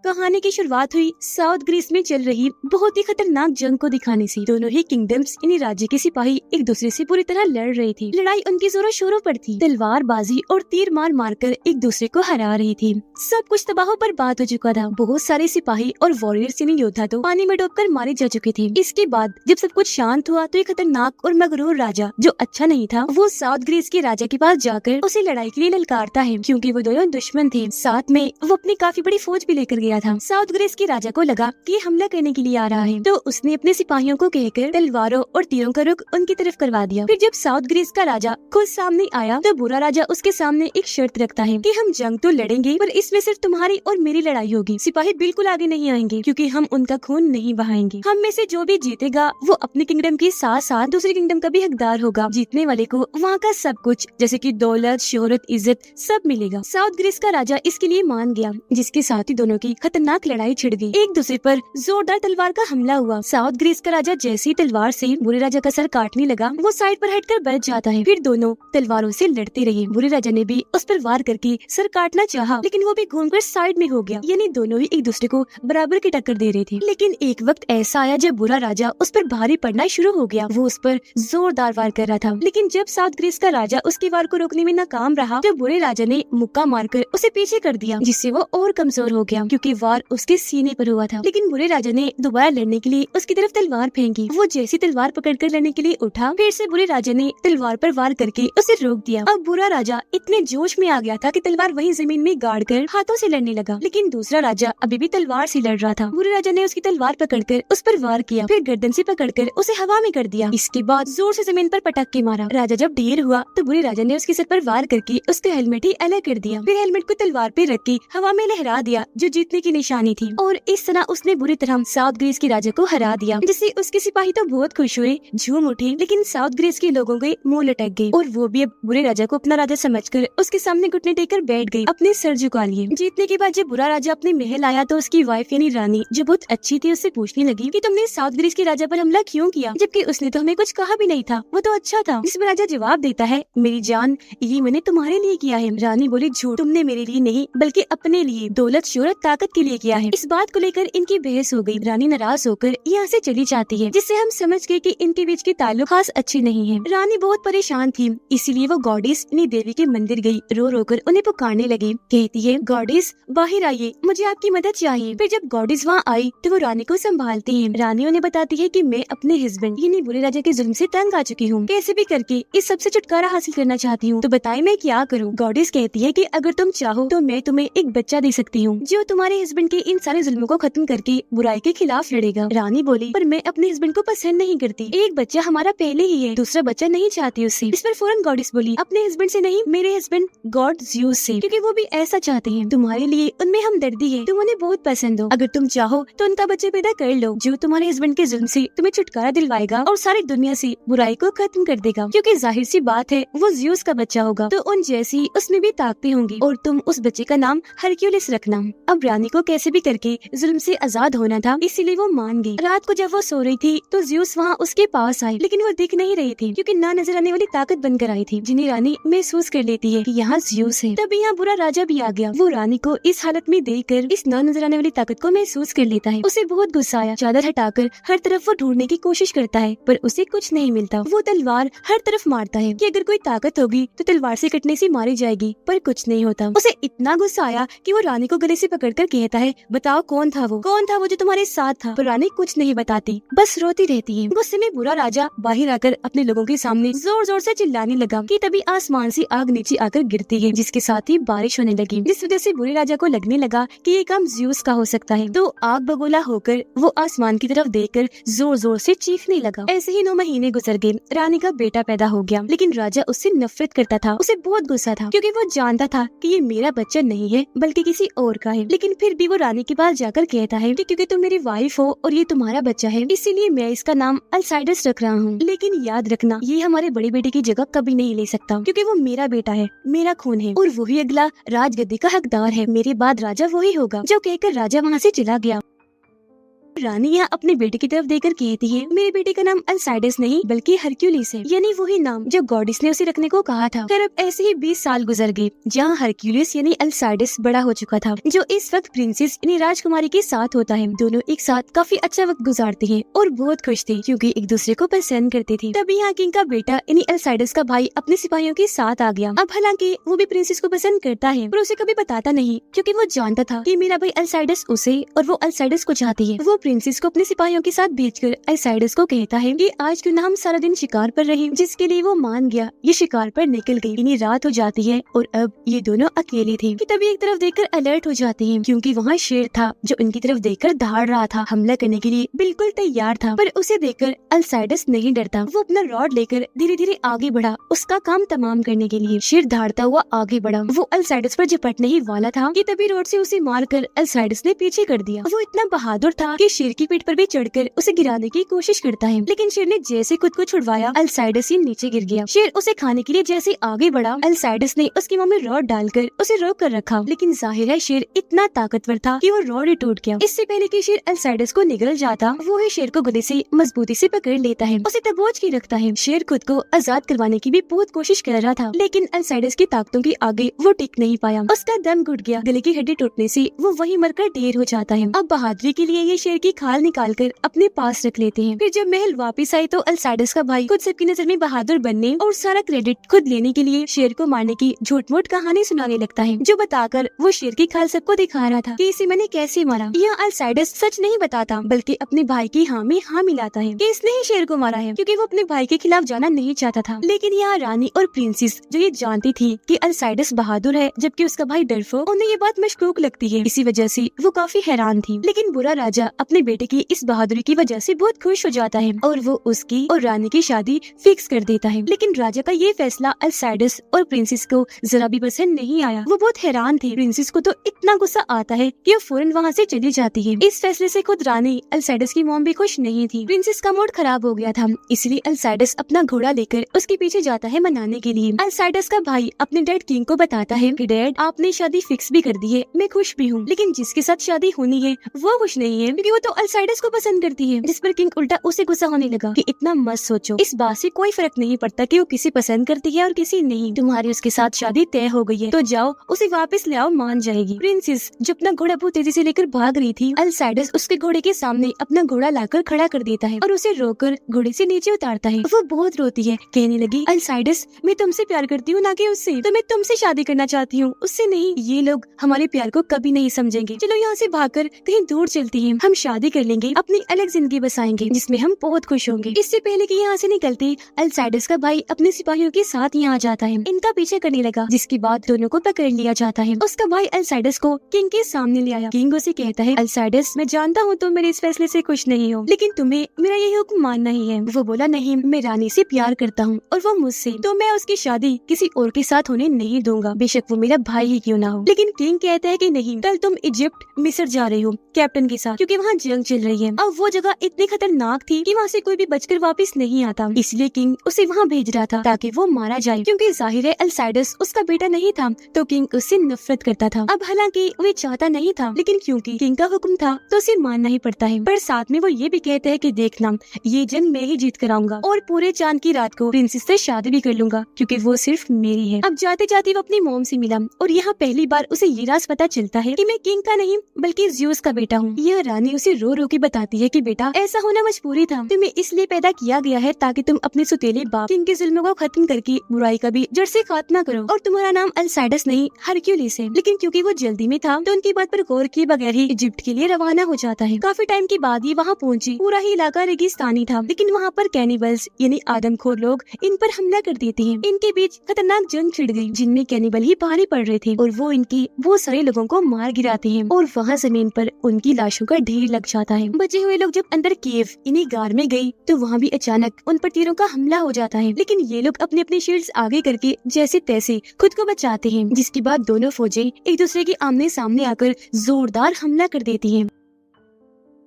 कहानी की शुरुआत हुई साउथ ग्रीस में चल रही बहुत ही खतरनाक जंग को दिखाने से। दोनों ही किंगडम्स यानी राज्य के सिपाही एक दूसरे से पूरी तरह लड़ रहे थे। लड़ाई उनकी जोरों शोरों पर थी। तलवारबाजी और तीर मार मार कर एक दूसरे को हरा रही थी। सब कुछ तबाह बर्बाद हो चुका था। बहुत सारे सिपाही और वॉरियर्स यानी योद्धा तो पानी में डूबकर मारे जा चुके थे। इसके बाद जब सब कुछ शांत हुआ तो एक खतरनाक और मगरूर राजा, जो अच्छा नहीं था, वो साउथ ग्रीस के राजा के पास जाकर उसे लड़ाई के लिए ललकारता है, क्योंकि वो दोनों दुश्मन थे। साथ में वो अपनी काफी बड़ी फौज भी लेकर गया था। साउथ ग्रीस के राजा को लगा कि ये हमला करने के लिए आ रहा है, तो उसने अपने सिपाहियों को कहकर तलवारों और तीरों का रुख उनकी तरफ करवा दिया। फिर जब साउथ ग्रीस का राजा खुद सामने आया तो बुरा राजा उसके सामने एक शर्त रखता है कि हम जंग तो लड़ेंगे, पर इसमें सिर्फ तुम्हारी और मेरी लड़ाई होगी। सिपाही बिल्कुल आगे नहीं आएंगे, क्योंकि हम उनका खून नहीं बहाएंगे। हम में से जो भी जीतेगा वो अपने किंगडम के साथ साथ दूसरे किंगडम का भी हकदार होगा। जीतने वाले को वहाँ का सब कुछ, जैसे कि दौलत, शोहरत, इज्जत, सब मिलेगा। साउथ ग्रीस का राजा इसके लिए मान गया, जिसके साथ ही दोनों की खतरनाक लड़ाई छिड़ गई। एक दूसरे पर जोरदार तलवार का हमला हुआ। साउथ ग्रीस का राजा जैसी तलवार से बुरे राजा का सर काटने लगा, वो साइड पर हटकर बैठ जाता है। फिर दोनों तलवारों से लड़ते रहे। बुरे राजा ने भी उस पर वार करके सर काटना चाहा, लेकिन वो भी घूमकर साइड में हो गया। यानी दोनों ही एक दूसरे को बराबर की टक्कर दे रहे थे। लेकिन एक वक्त ऐसा आया जब बुरा राजा उस पर भारी पड़ना शुरू हो गया। वो उस पर जोरदार वार कर रहा था, लेकिन जब साउथ ग्रीस का राजा उसके वार को रोकने में नाकाम रहा तो बुरे राजा ने मुक्का मारकर उसे पीछे कर दिया, जिससे वो और कमजोर हो गया, क्योंकि वार उसके सीने पर हुआ था। लेकिन बुरे राजा ने दोबारा लड़ने के लिए उसकी तरफ तलवार फेंकी। वो जैसी तलवार पकड़कर लड़ने के लिए उठा, फिर से बुरे राजा ने तलवार पर वार करके उसे रोक दिया। अब बुरा राजा इतने जोश में आ गया था कि तलवार वहीं जमीन में गाड़ कर हाथों से लड़ने लगा। लेकिन दूसरा राजा अभी भी तलवार से लड़ रहा था। बुरे राजा ने उसकी तलवार पकड़कर उस पर वार किया, फिर गर्दन से पकड़कर उसे हवा में कर दिया। इसके बाद जोर से जमीन पर पटक के मारा। राजा जब ढेर हुआ तो बुरे राजा ने उसके सर पर वार करके उसका हेलमेट ही अलग कर दिया। फिर हेलमेट को तलवार पे रख के हवा में लहरा दिया, जो जीतने की निशानी थी। और इस तरह उसने बुरी तरह साउथ ग्रीस के राजा को हरा दिया, जिससे उसके सिपाही तो बहुत खुश हुए, झूम उठे। लेकिन साउथ ग्रीस के लोगों के मुंह लटक गए और वो भी अब बुरे राजा को अपना राजा समझकर उसके सामने घुटने टेककर बैठ गई, अपने सर झुका लिए। जीतने के बाद जब बुरा राजा अपने महल आया तो उसकी वाइफ यानी रानी, जो बहुत अच्छी थी, उससे पूछने लगी कि तुमने साउथ ग्रीस के राजा पर हमला क्यों किया, जबकि उसने तो हमें कुछ कहा भी नहीं था, वो तो अच्छा था। जिस पर राजा जवाब देता है, मेरी जान, ये मैंने तुम्हारे लिए किया है। रानी बोली, झूठ, तुमने मेरे लिए नहीं बल्कि अपने लिए, दौलत, शोहरत, ताकत के लिए किया है। इस बात को लेकर इनकी बहस हो गई। रानी नाराज होकर यहाँ से चली जाती है, जिससे हम समझ गए कि इनके बीच के ताल्लुक खास अच्छे नहीं है। रानी बहुत परेशान थी, इसीलिए वो गॉडेस यानी देवी के मंदिर गई। रो रो कर उन्हें पुकारने लगी। कहती है, गॉडेस बाहर आइए, मुझे आपकी मदद चाहिए। फिर जब गॉडेस वहाँ आई तो वो रानी को संभालती है। रानी उन्हें बताती है कि मैं अपने हस्बैंड यानी बुरे राजा के जुल्म से तंग आ चुकी हूँ, कैसे भी करके इस सबसे छुटकारा हासिल करना चाहती हूँ, तो बताइए मैं क्या करूँ। गॉडेस कहती है कि अगर तुम चाहो तो मैं तुम्हें एक बच्चा दे सकती हूँ, जो तुम्हारे हस्बैंड के इन सारे जुल्मों को खत्म करके बुराई के खिलाफ लड़ेगा। रानी बोली, पर मैं अपने हस्बैंड को पसंद नहीं करती, एक बच्चा हमारा पहले ही है, दूसरा बच्चा नहीं चाहती उससे। इस पर फौरन गॉडेस बोली, अपने हस्बैंड से नहीं, मेरे हस्बैंड गॉड ज़्यूस से, क्योंकि वो भी ऐसा चाहते हैं। तुम्हारे लिए उनमें हमदर्दी है, तुम उन्हें बहुत पसंद हो। अगर तुम चाहो तो उनका बच्चा पैदा कर लो, जो तुम्हारे हस्बैंड के जुल्म से तुम्हें छुटकारा दिलवाएगा और सारी दुनिया से बुराई को खत्म कर देगा, क्योंकि जाहिर सी बात है वो ज़्यूस का बच्चा होगा, तो उन जैसी उसमें भी ताकतें होंगी, और तुम उस बच्चे का नाम हरक्यूलिस रखना। अब रानी को कैसे भी करके जुल्म से आजाद होना था, इसीलिए वो मान गई। रात को जब वो सो रही थी तो ज़्यूस वहाँ उसके पास आए, लेकिन वो दिख नहीं रही थी, क्योंकि ना नजर आने वाली ताकत बनकर आई थी, जिन्हें रानी महसूस कर लेती है कि यहाँ ज़्यूस है। तभी यहाँ बुरा राजा भी आ गया। वो रानी को इस हालत में देखकर इस ना नजर आने वाली ताकत को महसूस कर लेता है। उसे बहुत गुस्सा आया। चादर हटाकर हर तरफ वो ढूंढने की कोशिश करता है, पर उसे कुछ नहीं मिलता। वो तलवार हर तरफ मारता है कि अगर कोई ताकत होगी तो तलवार से कटने से मारी जाएगी, पर कुछ नहीं होता। उसे इतना गुस्सा आया कि वो रानी को गले से पकड़कर कहता है, बताओ कौन था वो जो तुम्हारे साथ था। पर रानी कुछ नहीं बताती, बस रोती रहती है। गुस्से में बुरा राजा बाहर आकर अपने लोगों के सामने जोर जोर से चिल्लाने लगा कि तभी आसमान से आग नीचे आकर गिरती है, जिसके साथ ही बारिश होने लगी, जिस वजह से बुरे राजा को लगने लगा कि ये काम ज़्यूस का हो सकता है। तो आग बगोला होकर वो आसमान की तरफ देखकर जोर जोर से चीखने लगा। ऐसे ही 9 महीने गुजर गए। रानी का बेटा पैदा हो गया, लेकिन राजा उससे नफरत करता था। उसे बहुत गुस्सा था, क्योंकि वो जानता था कि ये मेरा बच्चा नहीं है बल्कि किसी और का है। लेकिन फिर भी वो रानी के पास जाकर कहता है कि क्योंकि तुम मेरी वाइफ हो और ये तुम्हारा बच्चा है, इसीलिए मैं इसका नाम अल्साइडस रख रहा हूँ। लेकिन याद रखना, ये हमारे बड़े बेटे की जगह कभी नहीं ले सकता, क्योंकि वो मेरा बेटा है, मेरा खून है, और वही अगला राजगद्दी का हकदार है। मेरे बाद राजा वही होगा। जो कहकर राजा वहाँ से चला गया। रानी यहाँ अपने बेटे की तरफ देखकर कहती है, मेरे बेटे का नाम अल्साइडस नहीं बल्कि हरक्यूलिस है, यानी वही नाम जो गॉडेस ने उसे रखने को कहा था। फिर अब ऐसे ही 20 साल गुजर गए, जहाँ हरक्यूलिस यानी अल्साइडस बड़ा हो चुका था, जो इस वक्त प्रिंसेस यानी राजकुमारी के साथ होता है। दोनों एक साथ काफी अच्छा वक्त गुजारते हैं और बहुत खुश थे क्योंकि एक दूसरे को पसंद करते थे। तभी यहाँ किंग का बेटा यानी अल्साइडस का भाई अपने सिपाहियों के साथ आ गया। अब हालांकि वो भी प्रिंसेस को पसंद करता है पर उसे कभी बताता नहीं, क्योंकि वो जानता था कि मेरा भाई अल्साइडस उसे और वो अल्साइडस को चाहती है। वो प्रिंसेस को अपने सिपाहियों के साथ भेजकर अल्साइडस को कहता है कि आज क्यों ना हम सारा दिन शिकार पर रहे, जिसके लिए वो मान गया। ये शिकार पर निकल गई, यानी रात हो जाती है और अब ये दोनों अकेले थे कि तभी एक तरफ देखकर अलर्ट हो जाते हैं, क्योंकि वहाँ शेर था जो उनकी तरफ देखकर दहाड़ रहा था, हमला करने के लिए बिल्कुल तैयार था। पर उसे देखकर अल्साइडस नहीं डरता। वो अपना रॉड लेकर धीरे धीरे आगे बढ़ा उसका काम तमाम करने के लिए। शेर दहाड़ता हुआ आगे बढ़ा, वो अल्साइडस पर झपटने ही वाला था कि तभी रोड से उसे मारकर अल्साइडस ने पीछे कर दिया। वो इतना बहादुर था कि शेर की पीठ पर भी चढ़कर उसे गिराने की कोशिश करता है, लेकिन शेर ने जैसे खुद को छुड़वाया अल्साइडस ही नीचे गिर गया। शेर उसे खाने के लिए जैसे आगे बढ़ा, अल्साइडस ने उसके मुंह में रॉड डालकर उसे रोक कर रखा, लेकिन जाहिर है शेर इतना ताकतवर था कि वो रॉड ही टूट गया। इससे पहले कि शेर अल्साइडस को निगल जाता, वो ही शेर को गले से मजबूती से पकड़ लेता है, उसे दबोच के रखता है। शेर खुद को आजाद करवाने की भी बहुत कोशिश कर रहा था, लेकिन अल्साइडस की ताकतों के आगे वो टिक नहीं पाया। उसका दम घुट गया, गले की हड्डी टूटने से वो वहीं मरकर ढेर हो जाता है। अब बहादुरी के लिए ये शेर की खाल निकालकर अपने पास रख लेते हैं। फिर जब महल वापस आए तो अल्साइडस का भाई खुद सबकी नजर में बहादुर बनने और सारा क्रेडिट खुद लेने के लिए शेर को मारने की झूठ मूठ कहानी सुनाने लगता है, जो बताकर वो शेर की खाल सबको दिखा रहा था कि इसे मैंने कैसे मारा। यहाँ अल्साइडस सच नहीं बताता बल्कि अपने भाई की हाँ में हाँ मिलाता है कि इसने ही शेर को मारा है, क्योंकि वो अपने भाई के खिलाफ जाना नहीं चाहता था। लेकिन यहाँ रानी और प्रिंसेस जो ये जानती थी कि अल्साइडस बहादुर है जबकि उसका भाई डरपोक, उन्हें ये बात मशकूक लगती है। इसी वजह से वो काफी हैरान थी। लेकिन बुरा राजा अपने बेटे की इस बहादुरी की वजह से बहुत खुश हो जाता है और वो उसकी और रानी की शादी फिक्स कर देता है। लेकिन राजा का ये फैसला अल्साइडस और प्रिंसेस को जरा भी पसंद नहीं आया। वो बहुत हैरान थे। प्रिंसेस को तो इतना गुस्सा आता है कि वो फौरन वहाँ से चली जाती है। इस फैसले से खुद रानी अल्साइडस की मॉम भी खुश नहीं थी। प्रिंसेस का मूड खराब हो गया था, इसलिए अल्साइडस अपना घोड़ा लेकर उसके पीछे जाता है मनाने के लिए। अल्साइडस का भाई अपने डैड किंग को बताता है कि डैड आपने शादी फिक्स भी कर दी है, मैं खुश भी हूँ, लेकिन जिसके साथ शादी होनी है वो खुश नहीं है, क्योंकि वो तो अल्साइडस को पसंद करती है। जिस पर किंग उल्टा उसे गुस्सा होने लगा कि इतना मत सोचो, इस बात से कोई फर्क नहीं पड़ता कि वो किसी पसंद करती है और किसी नहीं। तुम्हारी उसके साथ शादी तय हो गई है तो जाओ उसे वापस ले आओ, मान जाएगी। प्रिंसेस जो अपना घोड़ा बहुत तेजी से लेकर भाग रही थी, अल्साइडस उसके घोड़े के सामने अपना घोड़ा लाकर खड़ा कर देता है और उसे रोककर घोड़े से नीचे उतारता है। वो बहुत रोती है, कहने लगी अल्साइडस मैं तुमसे प्यार करती हूँ ना कि उससे, तो मैं तुमसे शादी करना चाहती हूँ, उससे नहीं। ये लोग हमारे प्यार को कभी नहीं समझेंगे। चलो यहाँ से भागकर कहीं दूर चलती हैं, हम शादी कर लेंगे, अपनी अलग जिंदगी बसाएंगे जिसमें हम बहुत खुश होंगे। इससे पहले कि यहाँ से निकलते अल्साइडस का भाई अपने सिपाहियों के साथ यहाँ आ जाता है, इनका पीछे करने लगा, जिसके बाद दोनों को पकड़ लिया जाता है। उसका भाई अल्साइडस को किंग के सामने ले आया। किंग उसे कहता है अल्साइडस मैं जानता हूँ तुम मेरे इस फैसले से खुश नहीं हो, लेकिन तुम्हें मेरा ये हुक्म मानना ही है। वो बोला नहीं, मैं रानी से प्यार करता हूँ और वो मुझसे, तो मैं उसकी शादी किसी और के साथ होने नहीं दूंगा, बेशक वो मेरा भाई ही क्यों ना हो। लेकिन किंग कहता है कि नहीं, कल तुम इजिप्ट मिस्र जा रही हो कैप्टन के साथ, क्योंकि वहाँ जंग चल रही है। अब वो जगह इतनी खतरनाक थी कि वहाँ से कोई भी बचकर वापस नहीं आता, इसलिए किंग उसे वहाँ भेज रहा था ताकि वो मारा जाए, क्योंकि जाहिर है अल्साइडस उसका बेटा नहीं था तो किंग उससे नफरत करता था। अब हालांकि वो चाहता नहीं था, लेकिन क्योंकि किंग का हुक्म था तो उसे मानना ही पड़ता है। पर साथ में वो ये भी कहता है कि देखना ये जंग मैं ही जीत कर आऊंगा और पूरे चांद की रात को प्रिंसेस से शादी भी कर लूंगा, क्योंकि वो सिर्फ मेरी है। अब जाते जाते वो अपनी मॉम से मिला और यहाँ पहली बार उसे ये राज पता चलता है कि मैं किंग का नहीं बल्कि ज़्यूस का बेटा हूँ। यह रानी उसे रो रो के बताती है कि बेटा ऐसा होना मजबूरी था, तुम्हें इसलिए पैदा किया गया है ताकि तुम अपने सुतेले बाप किंग के जुल्म को खत्म करके बुराई का भी जड़ से खात्मा करो। और तुम्हारा नाम अल्साइडस नहीं हरक्यूलिस है। लेकिन क्योंकि वो जल्दी में था तो उनकी बात पर गौर किए बगैर ही इजिप्ट के लिए रवाना हो जाता है। काफी टाइम के बाद ये वहाँ पहुँची। पूरा ही इलाका रेगिस्तानी था, लेकिन वहाँ पर कैनिबल्स यानी आदमखोर लोग इन पर हमला कर देते हैं। इनके बीच खतरनाक जंग छिड़ गई, जिनमें कैनिबल ही भारी पड़ रहे थे और वो इनकी बहुत सारे लोगों को मार गिराते हैं और वहाँ जमीन पर उनकी लाशों का ढेर लग जाता है। बचे हुए लोग जब अंदर केव इन्हीं गार में गई तो वहाँ भी अचानक उन पर तीरों का हमला हो जाता है, लेकिन ये लोग अपने अपने शील्ड्स आगे करके जैसे तैसे खुद को बचाते हैं, जिसके बाद दोनों फौजें एक दूसरे के आमने सामने आकर जोरदार हमला कर देती हैं।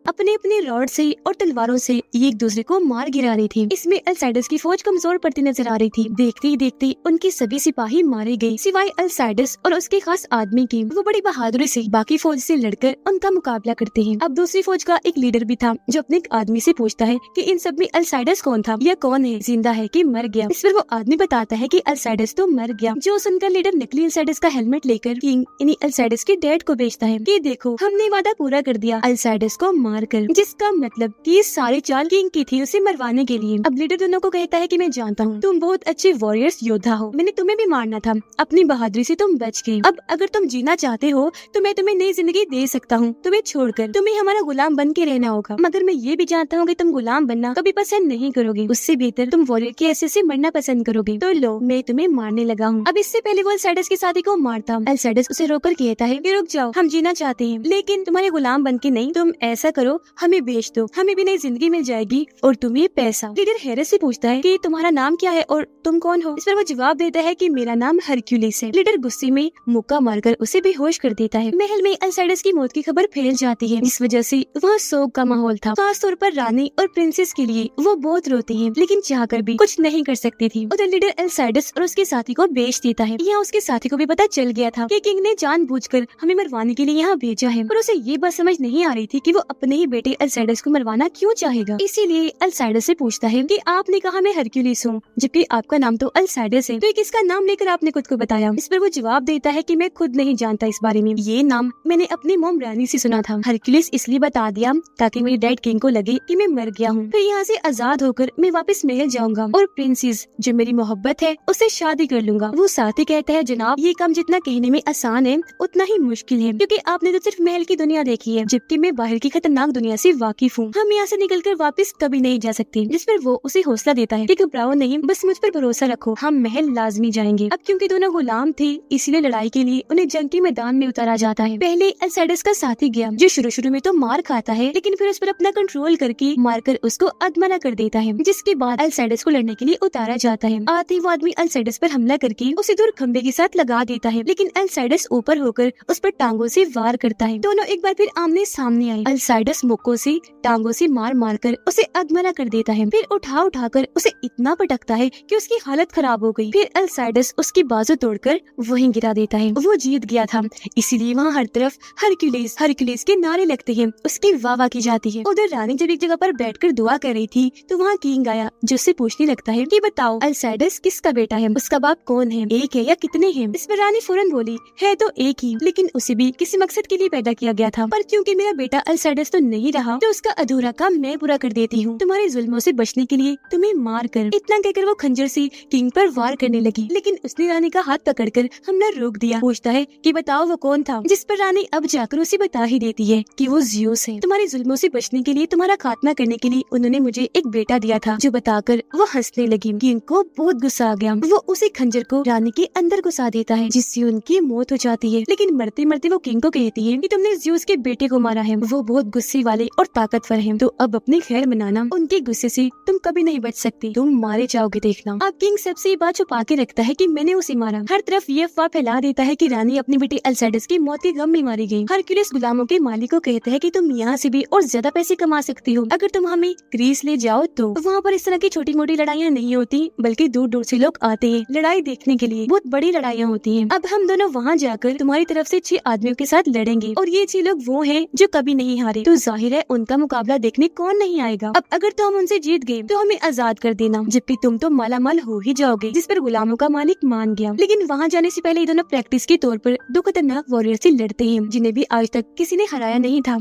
अपने अपने रॉड से और तलवारों से ये एक दूसरे को मार गिरा रही थी। इसमें अल्साइडस की फौज कमजोर पड़ती नजर आ रही थी। देखते ही देखते उनके सभी सिपाही मारे गए सिवाय अल्साइडस और उसके खास आदमी की। वो बड़ी बहादुरी से बाकी फौज से लड़कर उनका मुकाबला करते हैं। अब दूसरी फौज का एक लीडर भी था जो अपने एक आदमी से पूछता है कि इन सब में अल्साइडस कौन था, यह कौन है, जिंदा है कि मर गया। इस पर वो आदमी बताता है कि अल्साइडस तो मर गया। जो सुनकर लीडर नकली अल्साइडस का हेलमेट लेकर किंग इन्हीं अल्साइडस के डैड को बेचता है कि देखो हमने वादा पूरा कर दिया अल्साइडस को मार कर, जिसका मतलब कि ये सारी चाल किंग की थी उसे मरवाने के लिए। अब लीडर दोनों को कहता है कि मैं जानता हूँ तुम बहुत अच्छे वॉरियर्स योद्धा हो, मैंने तुम्हें भी मारना था, अपनी बहादुरी से तुम बच गए। अब अगर तुम जीना चाहते हो तो मैं तुम्हें नई जिंदगी दे सकता हूँ, तुम्हें छोड़कर तुम्हें हमारा गुलाम बन के रहना होगा। मगर मैं ये भी जानता हूँ कि तुम गुलाम बनना कभी पसंद नहीं करोगे, उससे बेहतर तुम वॉरियर के ऐसे से मरना पसंद करोगे। तो लो मैं तुम्हें मारने लगा हूँ। अब इससे पहले वो अल्साइडस के साथी को मारता, अल्साइडस उसे रोककर कहता है कि रुक जाओ, हम जीना चाहते हैं लेकिन तुम्हारे गुलाम बन के नहीं, तुम ऐसा करो हमें बेच दो, हमें भी नई जिंदगी मिल जाएगी और तुम्हें पैसा। लीडर हैरत से पूछता है कि तुम्हारा नाम क्या है और तुम कौन हो। इस पर वो जवाब देता है कि मेरा नाम हरक्यूलिस है। लीडर गुस्से में मुक्का मारकर उसे बेहोश कर देता है। महल में अल्साइडस की मौत की खबर फैल जाती है। इस वजह से वह शोक का माहौल था। खास तौर पर रानी और प्रिंसेस के लिए वो बहुत रोती है लेकिन चाहकर भी कुछ नहीं कर सकती थी। उधर लीडर अल्साइडस और उसके साथी को बेच देता है। यहाँ उसके साथी को भी पता चल गया था कि किंग ने जानबूझकर हमें मरवाने के लिए यहाँ भेजा है, पर उसे ये बात समझ नहीं आ रही थी कि वो अपने ही बेटे अल्साइडस को मरवाना क्यों चाहेगा। इसीलिए अल्साइडस से पूछता है कि आपने कहा मैं हरक्यूलिस हूँ जबकि आपका नाम तो अल्साइडस है, तो ये किसका नाम लेकर आपने खुद को बताया। इस पर वो जवाब देता है कि मैं खुद नहीं जानता इस बारे में, ये नाम मैंने अपनी मोम रानी से सुना था। हरक्यूलिस इसलिए बता दिया ताकि मेरे डैड किंग को लगे कि मैं मर गया हूँ, फिर यहाँ से आजाद होकर मैं वापस महल जाऊंगा और प्रिंसेस जो मेरी मोहब्बत है उससे शादी कर लूंगा। वो साथी कहता है जनाब ये काम जितना कहने में आसान है उतना ही मुश्किल है, क्योंकि आपने तो सिर्फ महल की दुनिया देखी है जबकि मैं बाहर की खतरनाक दुनिया से वाकिफ हूँ। हम यहाँ से निकलकर वापस कभी नहीं जा सकते। जिस पर वो उसे हौसला देता है कि घबराओ नहीं, बस मुझ पर भरोसा रखो, हम महल लाजमी जाएंगे। अब क्योंकि दोनों गुलाम थे इसीलिए लड़ाई के लिए उन्हें जंग के मैदान में उतारा जाता है। पहले अल्साइडस का साथी गया जो शुरू में तो मार खाता है लेकिन फिर उस पर अपना कंट्रोल करके मारकर उसको अधमरा कर देता है, जिसके बाद अल्साइडस को लड़ने के लिए उतारा जाता है। आते वो आदमी अल्साइडस पर हमला करके उसे दूर खंबे के साथ लगा देता है लेकिन अल्साइडस ऊपर होकर उस पर टांगों से वार करता है। दोनों एक बार फिर आमने सामने आए। अल्साइडस मुक्कों से टांगों से मार मार कर उसे अधमरा कर देता है, फिर उठा कर उसे इतना पटकता है कि उसकी हालत खराब हो गई। फिर अल्साइडस उसकी बाजू तोड़कर वहीं गिरा देता है। वो जीत गया था इसीलिए वहाँ हर तरफ हरक्यूलिस हरक्यूलिस के नारे लगते हैं, उसकी वाह की जाती है। उधर रानी जब एक जगह पर बैठकर दुआ कर रही थी तो वहाँ किंग आया जो उससे पूछने लगता है कि बताओ अल्साइडस किसका बेटा है, उसका बाप कौन है, एक है या कितने हैं। इस पर रानी फौरन बोली है तो एक ही, लेकिन उसे भी किसी मकसद के लिए पैदा किया गया था, पर क्योंकि मेरा बेटा अल्साइडस तो नहीं रहा तो उसका अधूरा काम मैं पूरा कर देती हूँ। तुम्हारे जुल्मों से बचने के लिए तुम्हें मार कर। इतना कहकर वो खंजर से किंग पर वार करने लगी लेकिन उसने रानी का हाथ पकड़कर हमला रोक दिया। पूछता है कि बताओ वो कौन था, जिस पर रानी अब जाकर उसे बता ही देती है कि वो ज़्यूस है। तुम्हारे जुल्मों से बचने के लिए, तुम्हारा खात्मा करने के लिए उन्होंने मुझे एक बेटा दिया था। जो बताकर वो हंसने लगी। किंग को बहुत गुस्सा आ गया। वो उसे खंजर को रानी के अंदर घुसा देता है जिससे उनकी मौत हो जाती है। लेकिन मरते मरते वो किंग को कहती है कि तुमने ज़्यूस के बेटे को मारा है, वो बहुत गुस्से वाले और ताकतवर है, तो अब अपनी खैर मनाना, उनके गुस्से से तुम कभी नहीं बच सकती, तुम मारे जाओगे देखना। अब किंग सबसे ये बात छुपा के रखता है कि मैंने उसे मारा। हर तरफ ये अफवाह फैला देता है कि रानी अपने बेटे अल्साइडस की मौत के गम में मारी गई। हरक्यूलिस गुलामों के मालिक को कहता है कि तुम यहाँ से भी और ज्यादा पैसे कमा सकती हो अगर तुम हमें ग्रीस ले जाओ तो। वहाँ पर इस तरह की छोटी मोटी लड़ाइयाँ नहीं होती बल्कि दूर दूर से लोग आते हैं लड़ाई देखने के लिए। बहुत बड़ी लड़ाइयाँ होती हैं। अब हम दोनों वहाँ जाकर तुम्हारी तरफ से 6 आदमियों के साथ लड़ेंगे और ये 6 लोग वो हैं जो कभी नहीं हारे, तो जाहिर है उनका मुकाबला देखने कौन नहीं आएगा। अब अगर तुम उनसे जीत गए तो हमें आजाद कर देना, जबकि तुम तो मालामाल हो ही जाओगे। जिस पर गुलामों का मालिक मान गया। लेकिन वहाँ जाने से पहले ये दोनों प्रैक्टिस के तौर पर 2 खतरनाक वॉरियर से लड़ते हैं जिन्हें भी आज तक किसी ने हराया नहीं था।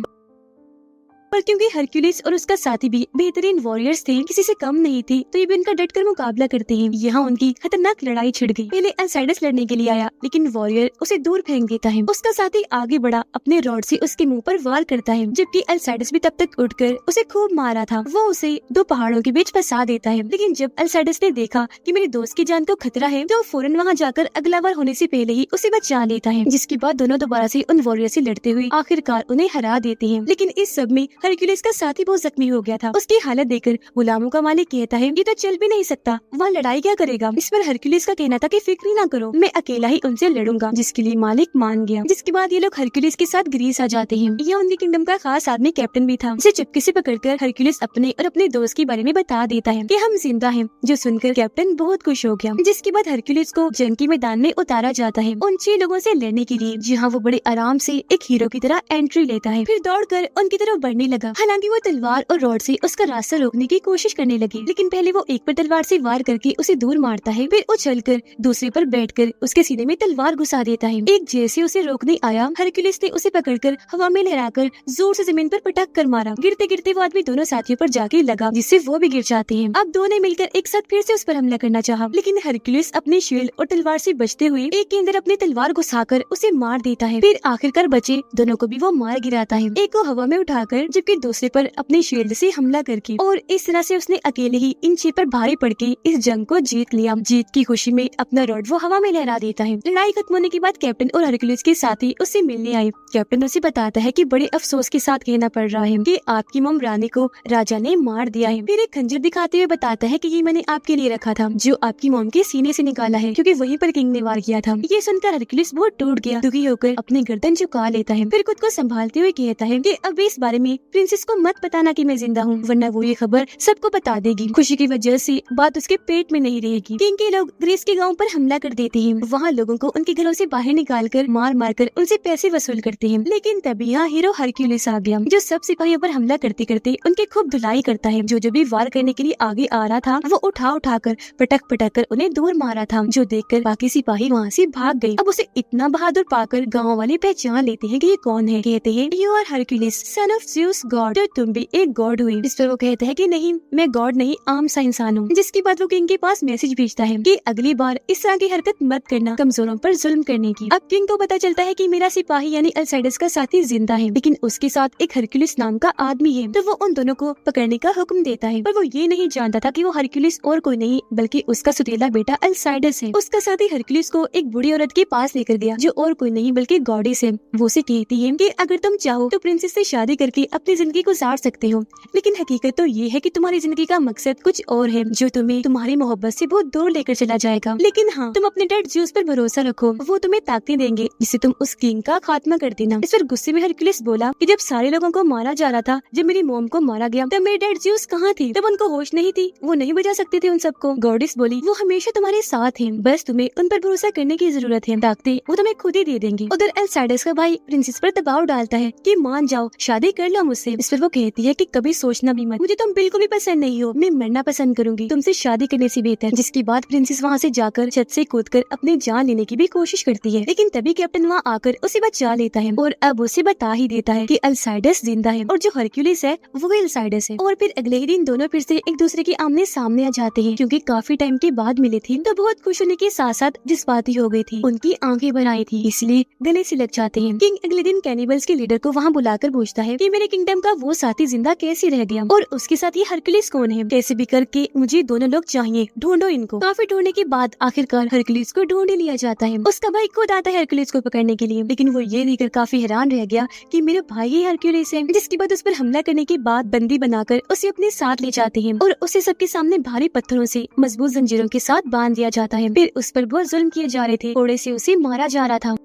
पर क्योंकि हरक्यूलिस और उसका साथी भी बेहतरीन वॉरियर्स थे, किसी से कम नहीं थे, तो ये भी उनका डटकर मुकाबला करते हैं। यहाँ उनकी खतरनाक लड़ाई छिड़ गई। पहले अल्साइडस लड़ने के लिए आया लेकिन वॉरियर उसे दूर फेंक देता है। उसका साथी आगे बढ़ा, अपने रॉड से उसके मुंह पर वार करता है, जबकि अल्साइडस भी तब तक उठकर उसे खूब मारा था। वो उसे 2 पहाड़ों के बीच फंसा देता है। लेकिन जब अल्साइडस ने देखा कि मेरे दोस्त की जान को खतरा है तो फौरन वहाँ जाकर अगला वार होने से पहले ही उसे बचा लेता है, जिसके बाद दोनों दोबारा से उन वॉरियर से लड़ते हुए आखिरकार उन्हें हरा देते हैं। लेकिन इस सब में हरक्यूलिस का साथी बहुत जख्मी हो गया था। उसकी हालत देखकर गुलामों का मालिक कहता है ये तो चल भी नहीं सकता, वहाँ लड़ाई क्या करेगा। इस पर हरक्यूलिस का कहना था कि फिक्र ही ना करो, मैं अकेला ही उनसे लड़ूंगा, जिसके लिए मालिक मान गया। जिसके बाद ये लोग हरक्यूलिस के साथ ग्रीस आ जाते हैं। यह उनकी किंगडम का खास आदमी कैप्टन भी था। उसे चुपके से पकड़कर हरक्यूलिस अपने और अपने दोस्त के बारे में बता देता है कि हम जिंदा हैं, जो सुनकर कैप्टन बहुत खुश हो गया। जिसके बाद हरक्यूलिस को जंग के मैदान में उतारा जाता है उन 6 लोगों से लड़ने के लिए, जहाँ वो बड़े आराम से एक हीरो की तरह एंट्री लेता है। फिर दौड़कर उनकी तरफ बढ़ने लगा। हालांकि वो तलवार और रॉड से उसका रास्ता रोकने की कोशिश करने लगी, लेकिन पहले वो एक पर तलवार से वार करके उसे दूर मारता है, फिर उछलकर दूसरे पर बैठकर उसके सीने में तलवार घुसा देता है। एक जैसे उसे रोकने आया, हरक्यूलिस ने उसे पकड़कर हवा में लहराकर जोर से जमीन पर पटक कर मारा। गिरते गिरते वो आदमी दोनों साथियों पर जाके लगा, जिससे वो भी गिर जाते हैं। अब दोनों ने मिलकर एक साथ फिर से उस पर हमला करना चाहा, लेकिन हरक्यूलिस अपने शील्ड और तलवार से बचते हुए एक के अंदर अपनी तलवार घुसाकर उसे मार देता है। फिर आखिरकार बचे दोनों को भी वो मार गिराता है, एक को हवा में उठाकर जबकि दूसरे पर अपने शील्ड से हमला करके। और इस तरह से उसने अकेले ही इन 6 पर भारी पड़ के इस जंग को जीत लिया। जीत की खुशी में अपना रॉड वो हवा में लहरा देता है। लड़ाई खत्म होने के बाद कैप्टन और हरक्यूलिस के साथी उससे मिलने आए। कैप्टन उसे बताता है कि बड़े अफसोस के साथ कहना पड़ रहा है कि आपकी मोम रानी को राजा ने मार दिया है। फिर एक खंजर दिखाते हुए बताता है कि ये मैंने आपके लिए रखा था, जो आपकी मोम के सीने से निकाला है, क्योंकि वहीं पर किंग ने वार किया था। ये सुनकर हरक्यूलिस बहुत टूट गया, दुखी होकर अपनी गर्दन झुका लेता है। फिर खुद को संभालते हुए कहता है कि अब इस बारे में प्रिंसेस को मत बताना कि मैं जिंदा हूँ, वरना वो ये खबर सबको बता देगी। खुशी की वजह से बात उसके पेट में नहीं रहेगी। किंग के लोग ग्रीस के गाँव पर हमला कर देते हैं। वहाँ लोगों को उनके घरों से बाहर निकाल कर मार मार कर उनसे पैसे वसूल करते हैं। लेकिन तभी यहाँ हीरो हरक्यूलिस आ गया, जो सब सिपाहियों पर हमला करते करते उनके खूब धुलाई करता है। जो भी वार करने के लिए आगे आ रहा था वो उठा कर पटक कर उन्हें दूर मारा था, जो देखकर बाकी सिपाही वहाँ से भाग गए। अब उसे इतना बहादुर पाकर गाँव वाले पहचान लेते हैं कि ये कौन है। कहते हैं you are Hercules son of Zeus god, तो तुम भी एक गॉड हुई। इस पर वो कहता है कि नहीं, मैं गॉड नहीं, आम सा इंसान हूँ। जिसके बाद वो किंग के पास मैसेज भेजता है कि अगली बार इस तरह की हरकत मत करना, कमजोरों पर जुल्म करने की। अब किंग को पता चलता है कि मेरा सिपाही यानी अल्साइडस का साथी जिंदा है, लेकिन उसके साथ एक हरक्यूलिस नाम का आदमी है। तो वो उन दोनों को पकड़ने का हुक्म देता है, पर वो ये नहीं जानता था कि वो हरक्यूलिस और कोई नहीं बल्कि उसका सुतीला बेटा अल्साइडस है। उसका साथी हरक्यूलिस को एक बूढ़ी औरत के पास लेकर गया, जो और कोई नहीं बल्कि गॉडेस है। वो उसे कहती है कि अगर तुम चाहो तो प्रिंसेस से शादी करके अपनी जिंदगी गुजार सकते हो, लेकिन हकीकत तो ये है कि तुम्हारी जिंदगी का मकसद कुछ और है, जो तुम्हें तुम्हारी मोहब्बत से बहुत दूर लेकर चला जाएगा। लेकिन हाँ, तुम अपने डैड ज़्यूस पर भरोसा रखो, वो तुम्हें ताकतें देंगे जिससे तुम उस किंग का खात्मा कर देना। इस पर गुस्से में हरक्यूलिस बोला कि जब सारे लोगों को मारा जा रहा था, जब मेरी मोम को मारा गया, तब मेरे डैड ज़्यूस कहाँ थे? तब उनको होश नहीं थी, वो नहीं बचा सकते थे उन सबको। गॉडेस बोली वो हमेशा तुम्हारे साथ हैं, बस तुम्हें उन पर भरोसा करने की जरूरत है, ताकतें वो तुम्हें खुद ही दे देंगे। उधर अल्साइडस का भाई प्रिंसेस पर दबाव डालता है कि मान जाओ, शादी कर लो मुझसे। इस पर वो कहती है कि कभी सोचना भी मत, मुझे तुम बिल्कुल भी पसंद नहीं हो, मैं मरना पसंद करूंगी, तुमसे शादी करने से बेहतर। जिसके बाद प्रिंसेस वहाँ से जाकर छत से कूदकर अपनी जान लेने की भी कोशिश करती है, लेकिन तभी कैप्टन वहाँ आकर उसे बचा लेता है और अब उसे बता ही देता है कि अल्साइडस जिंदा है और जो हरक्यूलिस है वो भी अल्साइडस है। और फिर अगले ही दिन दोनों फिर से एक दूसरे के आमने सामने आ जाते हैं, क्योंकि काफी टाइम के बाद मिले थे तो बहुत खुश होने के साथ साथ जज्बाती हो गई थी, उनकी आंखें भर आई थी, इसलिए गले से लग जाते हैं। किंग अगले दिन कैनिबल्स के लीडर को वहाँ बुलाकर पूछता है कि मेरे किंगडम का वो साथी जिंदा कैसे रह गया और उसके साथ ये हरक्यूलिस कौन है? कैसे भी करके मुझे दोनों लोग चाहिए, ढूंढो इनको। काफी ढूंढने के बाद आखिरकार हरक्यूलिस को ढूंढ लिया जाता है। उसका भाई खुद आता है हरक्यूलिस को पकड़ने के लिए, लेकिन वो ये देखकर काफी हैरान रह गया कि मेरा भाई ही हरक्यूलिस है। जिसके बाद उस पर हमला करने के बाद बंदी बनाकर उसे अपने साथ ले जाते हैं और उसे सबके सामने भारी पत्थरों से मजबूत जंजीरों के साथ बांध दिया जाता है। फिर उस पर बहुत जुल्म किए जा रहे थे, घोड़े से उसे मारा जा रहा था।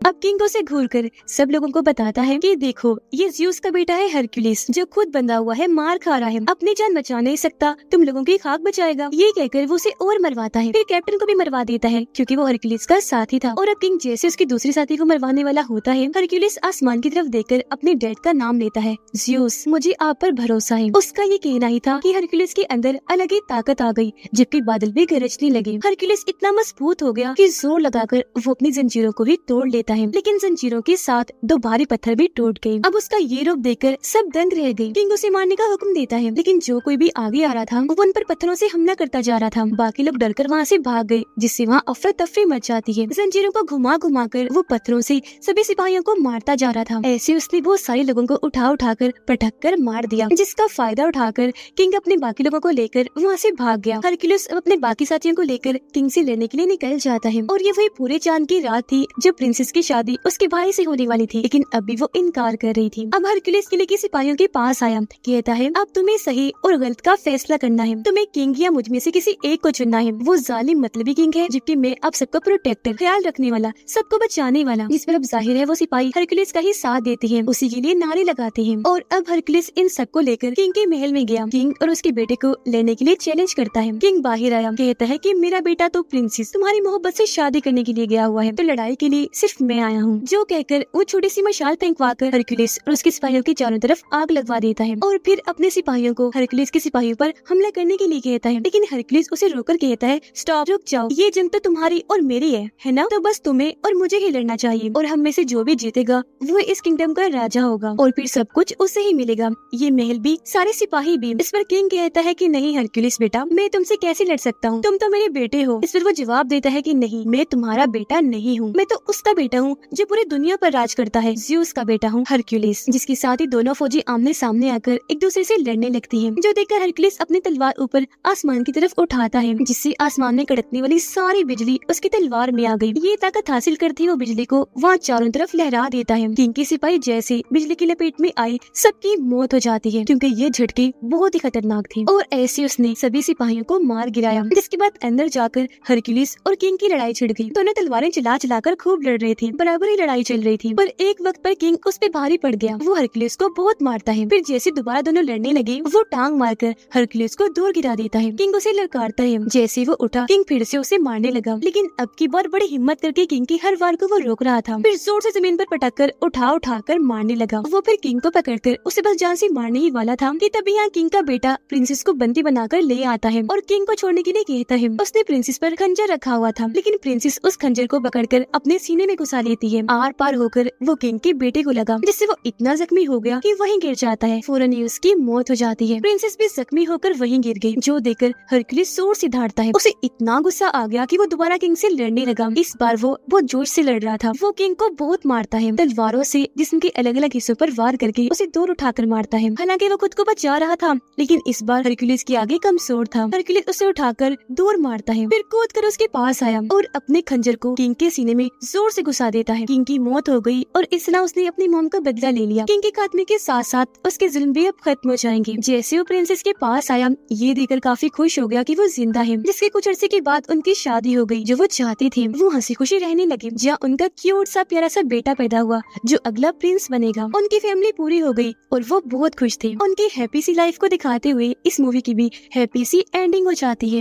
अब किंग उसे घूरकर सब लोगों को बताता है कि देखो, ये ज़्यूस का बेटा है हरक्यूलिस, जो खुद बंधा हुआ है, मार खा रहा है, अपनी जान बचा नहीं सकता, तुम लोगों की खाक बचाएगा। ये कहकर वो उसे और मरवाता है। फिर कैप्टन को भी मरवा देता है, क्योंकि वो हरक्यूलिस का साथी था। और अब किंग जैसे उसकी दूसरी साथी को मरवाने वाला होता है, हरक्यूलिस आसमान की तरफ देखकर अपने डैड का नाम लेता है, ज़्यूस, मुझे आप पर भरोसा है। उसका ये कहना ही था कि हरक्यूलिस के अंदर अलग ही ताकत आ गई, जबकि बादल भी गरजने लगे। हरक्यूलिस इतना मजबूत हो गया कि जोर लगाकर वो अपनी जंजीरों को ही तोड़ लेता है, लेकिन जंजीरों के साथ 2 भारी पत्थर भी टूट गए। अब उसका ये रूप देखकर सब दंग रह गए। किंग उसे मारने का हुक्म देता है, लेकिन जो कोई भी आगे आ रहा था वो उन पर पत्थरों से हमला करता जा रहा था। बाकी लोग डरकर वहाँ से भाग गए, जिससे वहाँ अफरा तफरी मच जाती है। जंजीरों को घुमा घुमा कर वो पत्थरों से सभी सिपाहियों को मारता जा रहा था। ऐसे उसने बहुत सारे लोगों को उठा कर पटक कर मार दिया, जिसका फायदा उठाकर किंग अपने बाकी लोगों को लेकर वहाँ से भाग गया। हरक्यूलिस अपने बाकी साथियों को लेकर किंग से लड़ने के लिए निकल जाता है। और ये वही पूरे चांद की रात थी जब प्रिंसेस की शादी उसके भाई से होने वाली थी, लेकिन अभी वो इनकार कर रही थी। अब हरक्यूलिस किले के सिपाहियों के पास आया, कहता है अब तुम्हें सही और गलत का फैसला करना है, तुम्हें किंग या मुझ में से किसी एक को चुनना है। वो जालिम मतलबी किंग है, जबकि मैं अब सबका प्रोटेक्टर, ख्याल रखने वाला, सबको बचाने वाला। जिस पर अब जाहिर है वो सिपाही हरक्यूलिस का ही साथ देते हैं, उसी के लिए नारे लगाते हैं। और अब हरक्यूलिस इन सबको लेकर किंग के महल में गया। किंग और उसके बेटे को लेने के लिए चैलेंज करता है। किंग बाहर आया, कहता है कि मेरा बेटा तो प्रिंसेस तुम्हारी मोहब्बत से शादी करने के लिए गया हुआ है, तो लड़ाई के लिए सिर्फ मैं आया हूँ। जो कहकर वो छोटी सी मशाल फेंकवाकर हरक्यूलिस और उसके सिपाहियों के चारों तरफ आग लगवा देता है और फिर अपने सिपाहियों को हरक्यूलिस के सिपाहियों पर हमला करने के लिए कहता है। लेकिन हरक्यूलिस उसे रोककर कहता है स्टॉप, रुक जाओ, ये जंग तो तुम्हारी और मेरी है ना? तो बस तुम्हें और मुझे ही लड़ना चाहिए और हम में से जो भी जीतेगा वो इस किंगडम का राजा होगा और फिर सब कुछ उसे ही मिलेगा, ये महल भी, सारे सिपाही भी। इस पर किंग कहता है कि नहीं हरक्यूलिस बेटा, मैं तुमसे कैसे लड़ सकता हूँ, तुम तो मेरे बेटे हो। इस पर वो जवाब देता है कि नहीं, मैं तुम्हारा बेटा नहीं हूँ, मैं तो उसका बेटा हूँ जो पूरी दुनिया पर राज करता है, ज़्यूस का बेटा हूँ, हरक्यूलिस। जिसके साथ ही दोनों फौजी आमने सामने आकर एक दूसरे से लड़ने लगती हैं, जो देखकर हरक्यूलिस अपनी तलवार ऊपर आसमान की तरफ उठाता है, जिससे आसमान में कड़कने वाली सारी बिजली उसकी तलवार में आ गई। ये ताकत हासिल करती वो बिजली को वहाँ चारों तरफ लहरा देता है। किंग के सिपाही जैसे बिजली की लपेट में आए, सबकी मौत हो जाती है, क्योंकि ये झटके बहुत ही खतरनाक थे। और ऐसे उसने सभी सिपाहियों को मार गिराया। जिसके बाद अंदर जाकर हरक्यूलिस और किंग की लड़ाई छिड़ गई। दोनों तलवारें चला चलाकर खूब लड़ रहे थे, बराबर ही लड़ाई चल रही थी। पर एक वक्त पर किंग उस पे भारी पड़ गया। वो हरक्यूलिस को बहुत मारता है। फिर जैसे दोबारा दोनों लड़ने लगे, वो टांग मारकर हरक्यूलिस को दूर गिरा देता है। किंग उसे ललकारता है। जैसे वो उठा, किंग फिर से उसे मारने लगा, लेकिन अब की बार बड़ी हिम्मत करके किंग की हर वार को वो रोक रहा था। फिर जोर से जमीन पर पटक कर उठा कर मारने लगा। वो फिर किंग को पकड़कर उसे बस जान से मारने ही वाला था कि तभी यहाँ किंग का बेटा प्रिंसेस को बंदी बनाकर ले आता है और किंग को छोड़ने के लिए कहता है। उसने प्रिंसेस पर खंजर रखा हुआ था, लेकिन प्रिंसेस उस खंजर को पकड़कर अपने सीने में घुसा लेती है। आर पार होकर वो किंग के बेटे को लगा, जिससे वो इतना जख्मी हो गया कि वहीं गिर जाता है। फौरन ही उसकी मौत हो जाती है। प्रिंसेस भी जख्मी होकर वहीं गिर गई, जो देखकर हरक्यूलिस जोर से दहाड़ता है। उसे इतना गुस्सा आ गया कि वो दोबारा किंग से लड़ने लगा। इस बार वो बहुत जोश से लड़ रहा था। वो किंग को बहुत मारता है, तलवारों से जिसम के अलग अलग हिस्सों पर वार करके उसे दूर उठाकर मारता है। हालांकि वो खुद को बचा रहा था, लेकिन इस बार हरक्यूलिस के आगे कमजोर था। हरक्यूलिस उसे उठाकर दूर मारता है, फिर कूद कर उसके पास आया और अपने खंजर को किंग के सीने में जोर से घुसा देता है। किंग की मौत हो गई और इस तरह उसने अपनी मौम का बदला ले लिया। किंग के खात्मे के साथ साथ उसके जुल्म भी अब खत्म हो जाएंगे। जैसे वो प्रिंसेस के पास आया, ये देखकर काफी खुश हो गया कि वो जिंदा है। जिसके कुछ अरसे के बाद उनकी शादी हो गई, जो वो चाहते थे। वो हंसी खुशी रहने लगे, जहाँ उनका क्यूट सा प्यारा सा बेटा पैदा हुआ, जो अगला प्रिंस बनेगा। उनकी फैमिली पूरी हो गई और वो बहुत खुश थे। उनकी हैप्पी सी लाइफ को दिखाते हुए इस मूवी की भी हैप्पी सी एंडिंग हो जाती है।